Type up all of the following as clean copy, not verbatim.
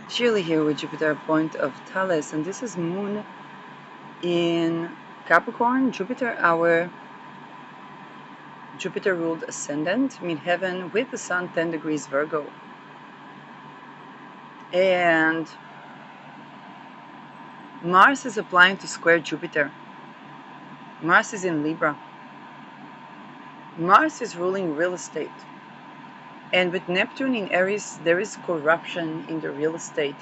Shirley here with Jupiter point of Thales, and this is Moon in Capricorn, Jupiter, our Jupiter ruled ascendant, midheaven with the Sun 10 degrees Virgo. And Mars is applying to square Jupiter. Mars is in Libra. Mars is ruling real estate. And with Neptune in Aries, there is corruption in the real estate.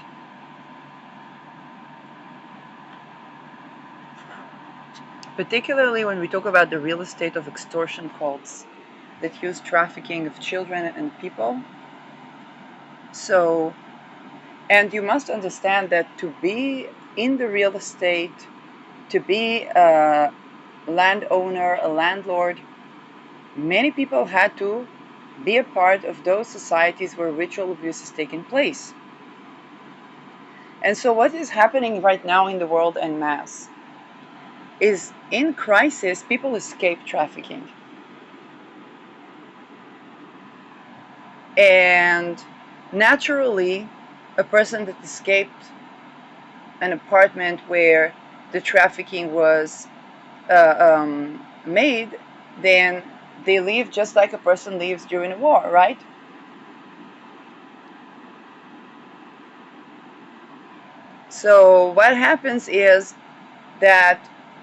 Particularly when we talk about the real estate of extortion cults that use trafficking of children and people. So, and you must understand that to be in the real estate, to be a landowner, a landlord, many people had to be a part of those societies where ritual abuse is taking place. And so what is happening right now in the world en masse is in crisis, people escape trafficking. And naturally, a person that escaped an apartment where the trafficking was made, then they leave just like a person leaves during a war, right? So what happens is that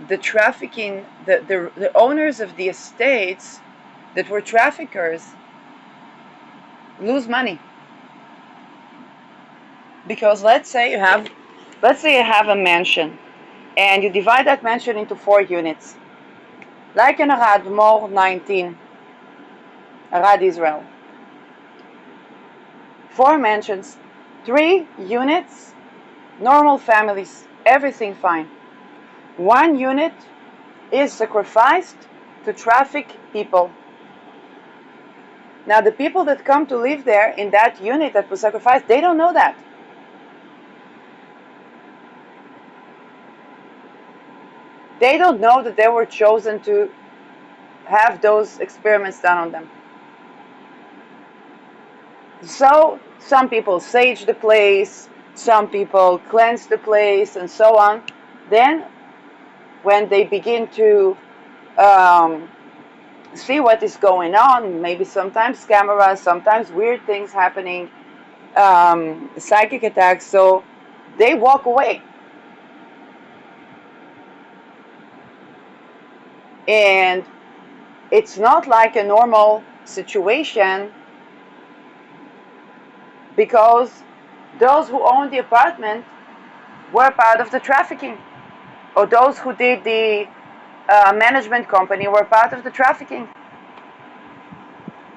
the trafficking, the owners of the estates that were traffickers lose money. Because let's say you have a mansion and you divide that mansion into 4 units. Like in Arad, Mor 19, Arad, Israel. 4 mansions, 3 units, normal families, everything fine. 1 unit is sacrificed to traffic people. Now the people that come to live there in that unit that was sacrificed, they don't know that. They don't know that they were chosen to have those experiments done on them. So some people sage the place, some people cleanse the place, and so on. Then when they begin to see what is going on, maybe sometimes cameras, sometimes weird things happening, psychic attacks, so they walk away. And it's not like a normal situation, because those who own the apartment were part of the trafficking, or those who did the management company were part of the trafficking.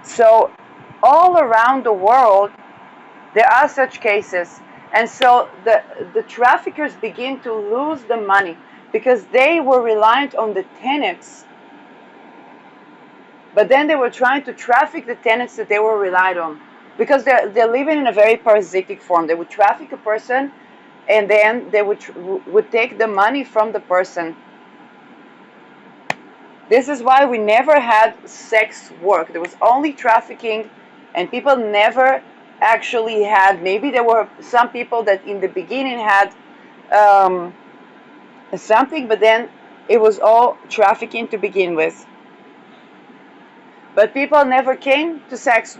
So all around the world there are such cases, and so the traffickers begin to lose the money because they were reliant on the tenants, but then they were trying to traffic the tenants that they were relied on, because they're living in a very parasitic form. They would traffic a person, and then they would take the money from the person. This is why we never had sex work. There was only trafficking, and people never actually had, maybe there were some people that in the beginning had something, but then it was all trafficking to begin with. But people never came to sex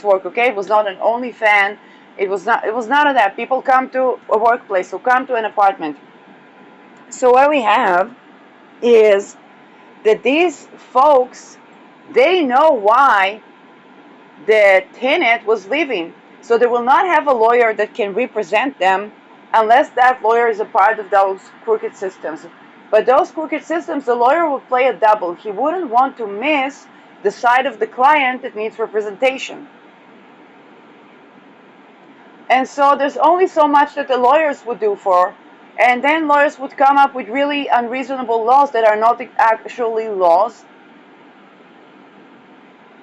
work, okay? It was not an OnlyFans. It was none of that. People come to a workplace, or come to an apartment. So what we have is that these folks, they know why the tenant was leaving. So they will not have a lawyer that can represent them unless that lawyer is a part of those crooked systems. But those crooked systems, the lawyer will play a double. He wouldn't want to miss the side of the client that needs representation. And so there's only so much that the lawyers would do for, and then lawyers would come up with really unreasonable laws that are not actually laws.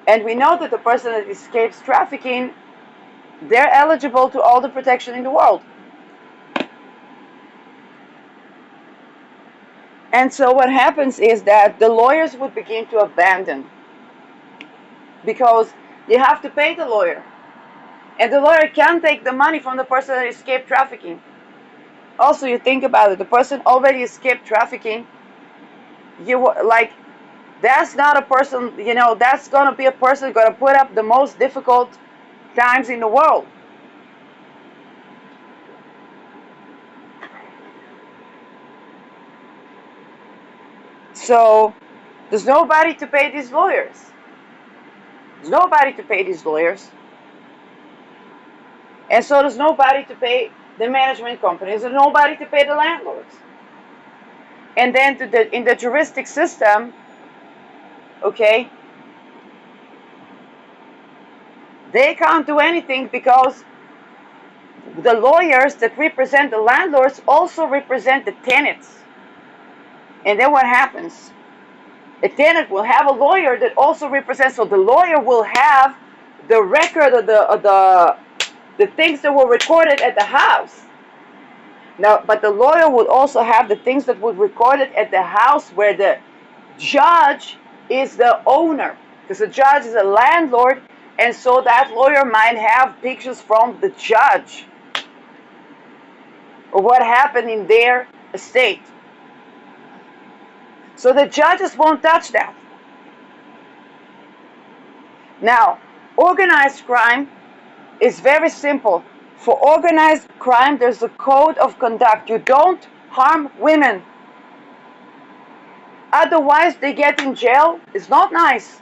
And we know that the person that escapes trafficking, they're eligible to all the protection in the world. And so what happens is that the lawyers would begin to abandon, because you have to pay the lawyer. And the lawyer can't take the money from the person that escaped trafficking. Also, you think about it, the person already escaped trafficking. Like, that's not a person, that's going to be a person going to put up the most difficult times in the world. So there's nobody to pay these lawyers. There's nobody to pay these lawyers. And so there's nobody to pay the management companies. There's nobody to pay the landlords. And then in the juristic system, okay, they can't do anything because the lawyers that represent the landlords also represent the tenants. And then what happens? A tenant will have a lawyer that also represents, so the lawyer will have the record of the things that were recorded at the house. Now, but the lawyer would also have the things that were recorded at the house where the judge is the owner, because the judge is a landlord, and so that lawyer might have pictures from the judge or what happened in their estate. So the judges won't touch that. Now, organized crime is very simple. For organized crime, there's a code of conduct. You don't harm women. Otherwise, they get in jail. It's not nice.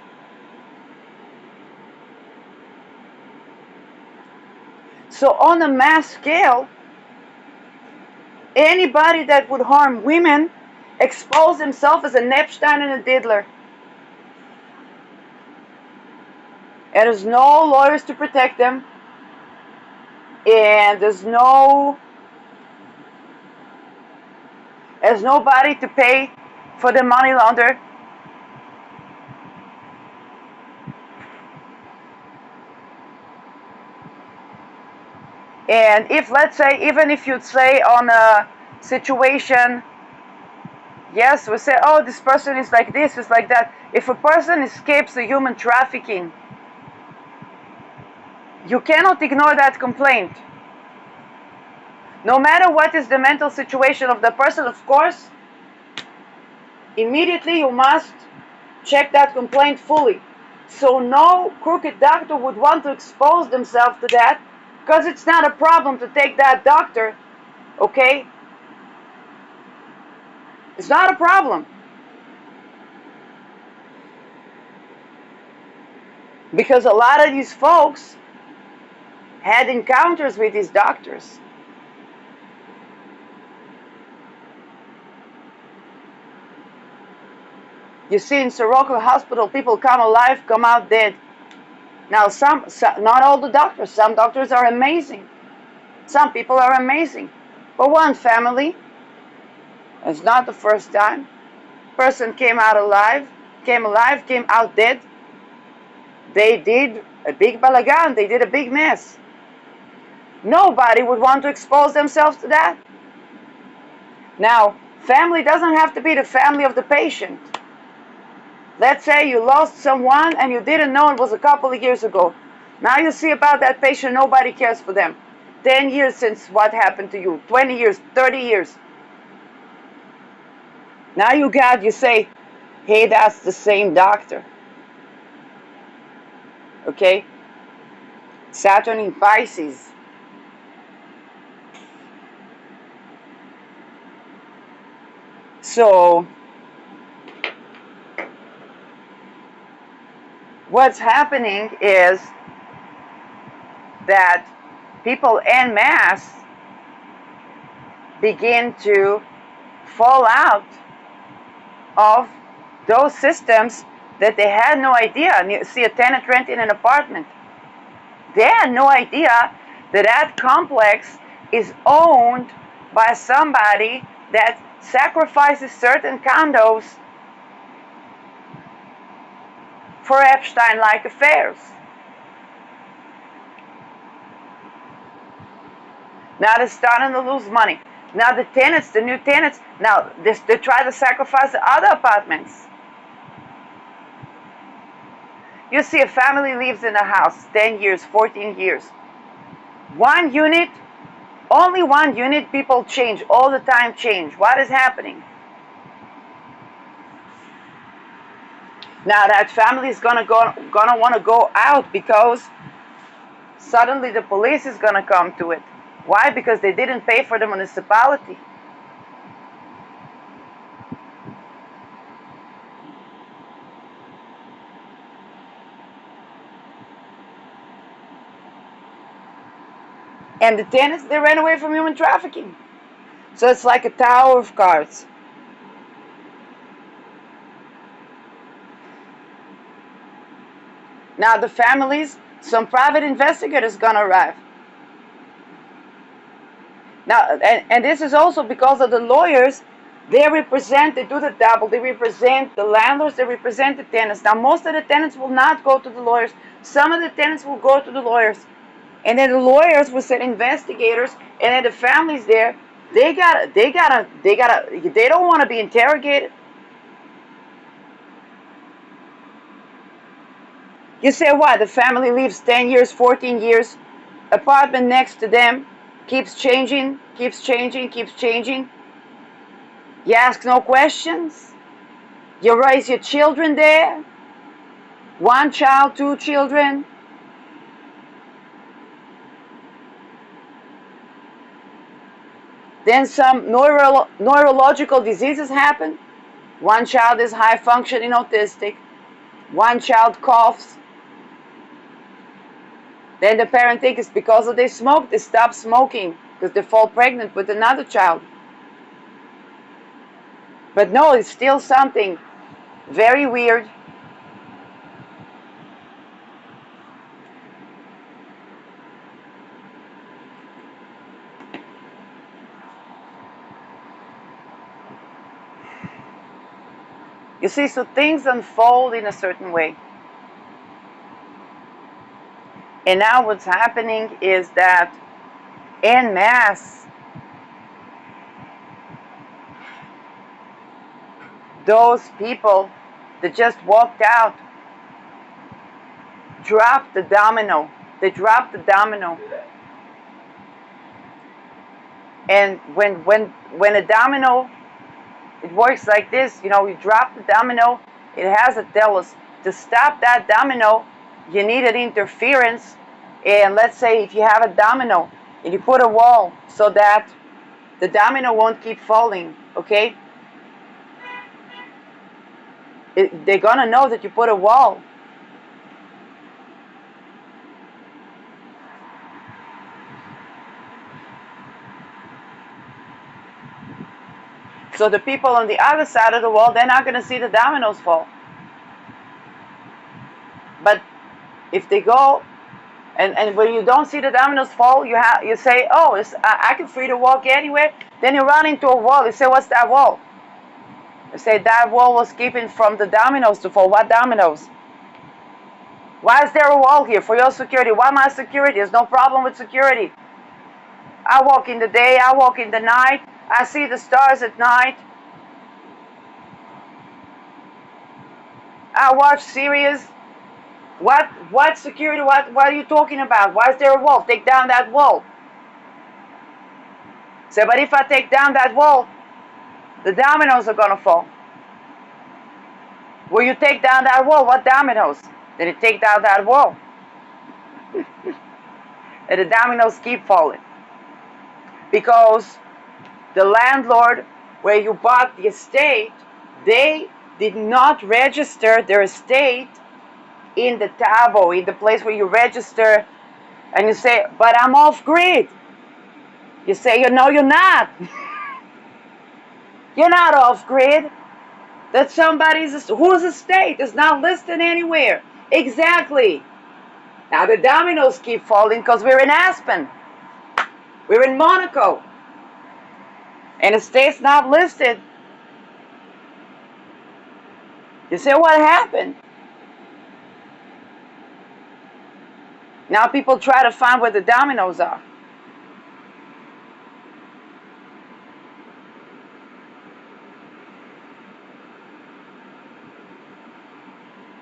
So on a mass scale, anybody that would harm women expose himself as an Epstein and a diddler. And there's no lawyers to protect them. And there's nobody to pay for the money launderer. And if, let's say, even if you'd say on a situation, yes, we say, oh, this person is like this, is like that. If a person escapes a human trafficking, you cannot ignore that complaint. No matter what is the mental situation of the person, of course, immediately you must check that complaint fully. So no crooked doctor would want to expose themselves to that, because it's not a problem to take that doctor, okay? It's not a problem. Because a lot of these folks had encounters with these doctors. You see, in Soroka Hospital, people come alive, come out dead. Now, not all the doctors. Some doctors are amazing. Some people are amazing. But one family, it's not the first time, person came alive, came out dead. They did a big balagan. They did a big mess. Nobody would want to expose themselves to that. Now, family doesn't have to be the family of the patient. Let's say you lost someone and you didn't know it was a couple of years ago. Now you see about that patient, nobody cares for them. 10 years since what happened to you, 20 years, 30 years. Now you say, hey, that's the same doctor. Okay? Saturn in Pisces. So, what's happening is that people en masse begin to fall out of those systems that they had no idea. And you see a tenant renting an apartment. They had no idea that that complex is owned by somebody that sacrifices certain condos for Epstein-like affairs. Now they're starting to lose money. Now the new tenants, now they try to sacrifice the other apartments. You see a family lives in a house 10 years, 14 years. One unit, only one unit, people change, all the time change. What is happening? Now that family is gonna want to go out because suddenly the police is gonna come to it. Why? Because they didn't pay for the municipality. And the tenants, they ran away from human trafficking. So it's like a tower of cards. Now the families, some private investigators gonna arrive. Now, and this is also because of the lawyers. They represent, they do the double. They represent the landlords, they represent the tenants. Now, most of the tenants will not go to the lawyers. Some of the tenants will go to the lawyers. And then the lawyers will send investigators, and then the families there, they don't want to be interrogated. You say what? The family lives 10 years, 14 years, apartment next to them, keeps changing, keeps changing, keeps changing. You ask no questions. You raise your children there. One child, two children. Then some neurological diseases happen. One child is high functioning autistic. One child coughs. Then the parent thinks it's because of they smoke. They stop smoking because they fall pregnant with another child. But no, it's still something very weird. You see, so things unfold in a certain way. And now what's happening is that en masse, those people that just walked out dropped the domino. They dropped the domino. And when a domino, it works like this, you know, you drop the domino, it has a tellus. To stop that domino, you need an interference. And let's say if you have a domino and you put a wall so that the domino won't keep falling, okay? They're gonna know that you put a wall. So the people on the other side of the wall, they're not gonna see the dominoes fall. But if they go, and when you don't see the dominoes fall, you say, oh, I can free to walk anywhere. Then you run into a wall. You say, what's that wall? You say, that wall was keeping from the dominoes to fall. What dominoes? Why is there a wall here? For your security. Why my security? There's no problem with security. I walk in the day. I walk in the night. I see the stars at night. I watch series. What security? What are you talking about? Why is there a wall? Take down that wall. Say, but if I take down that wall, the dominoes are gonna fall. Will you take down that wall? What dominoes? Then you take down that wall. And the dominoes keep falling. Because the landlord where you bought the estate, they did not register their estate in the tabo, in the place where you register, and you say, but I'm off grid. You say, no, you're not. You're not off grid. That's whose estate is not listed anywhere. Exactly. Now the dominoes keep falling because we're in Aspen. We're in Monaco. And the state's not listed. You say, what happened? Now people try to find where the dominoes are.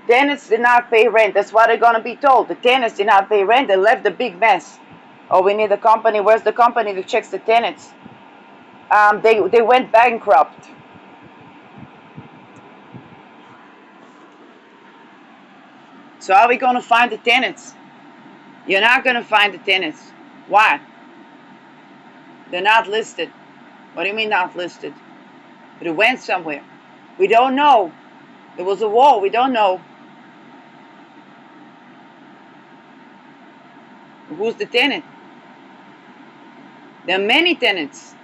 Tenants did not pay rent. That's what they're going to be told. The tenants did not pay rent. They left a big mess. Oh, we need a company. Where's the company that checks the tenants? They went bankrupt. So how are we going to find the tenants? You're not going to find the tenants. Why? They're not listed. What do you mean not listed? But it went somewhere. We don't know. There was a war. We don't know. Who's the tenant? There are many tenants.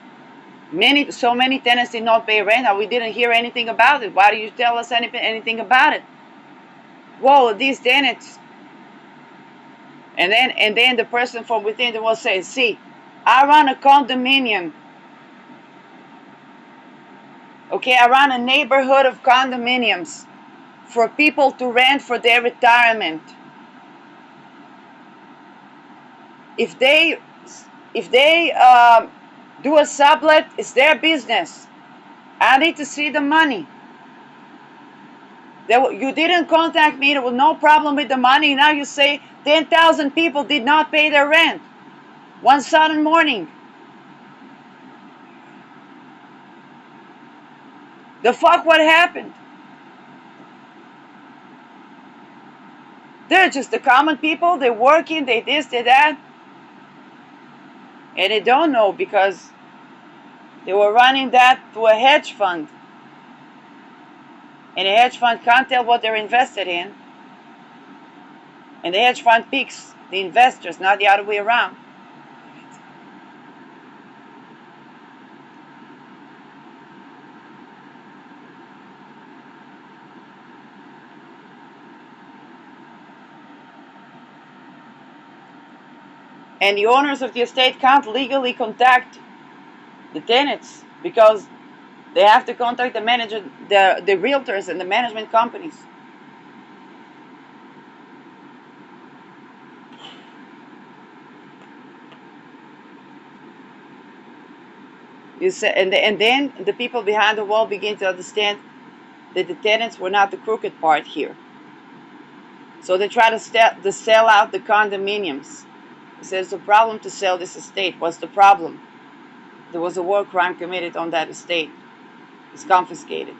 So many tenants did not pay rent, and we didn't hear anything about it. Why do you tell us anything about it? Whoa, these tenants. And then the person from within will say, see, I run a condominium. Okay, I run a neighborhood of condominiums for people to rent for their retirement. If they do a sublet, it's their business. I need to see the money. You didn't contact me. There was no problem with the money. Now you say 10,000 people did not pay their rent one sudden morning. The fuck what happened? They're just the common people. They're working. They this, they that. And they don't know because they were running that to a hedge fund. And the hedge fund can't tell what they're invested in. And the hedge fund picks the investors, not the other way around. And the owners of the estate can't legally contact the tenants because they have to contact the manager, the realtors and the management companies. You say, and then the people behind the wall begin to understand that the tenants were not the crooked part here. So they try to sell out the condominiums. He says it's a problem to sell this estate. What's the problem? There was a war crime committed on that estate. It's confiscated.